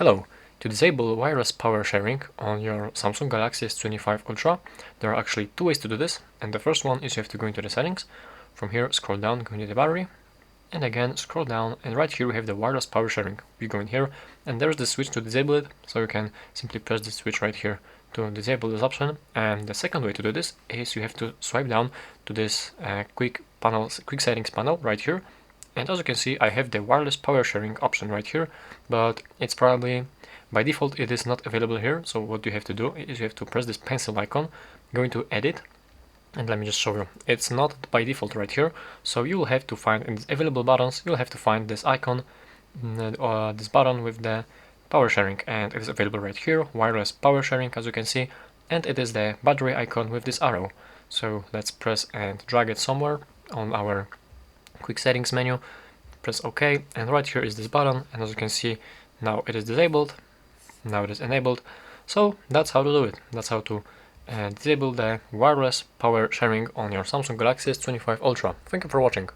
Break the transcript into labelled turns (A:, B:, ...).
A: Hello! To disable wireless power sharing on your Samsung Galaxy S25 Ultra, there are actually two ways to do this, and the first one is you have to go into the settings. From here, scroll down, go into the battery, and again scroll down, and right here we have the wireless power sharing. You go in here, and there's the switch to disable it, so you can simply press the switch right here to disable this option. And the second way to do this is you have to swipe down to this quick settings panel right here. And as you can see, I have the wireless power sharing option right here, but it's probably by default it is not available here. So what you have to do is you have to press this pencil icon, go into edit, and let me just show you. It's not by default right here, so you will have to find in the available buttons, you'll have to find this icon, this button with the power sharing, and it is available right here, wireless power sharing, as you can see, and it is the battery icon with this arrow. So let's press and drag it somewhere on our quick settings menu, press OK, and right here is this button, and as you can see, now it is disabled, now it is enabled. So that's how to do it. That's how to disable the wireless power sharing on your Samsung Galaxy S25 Ultra. Thank you for watching.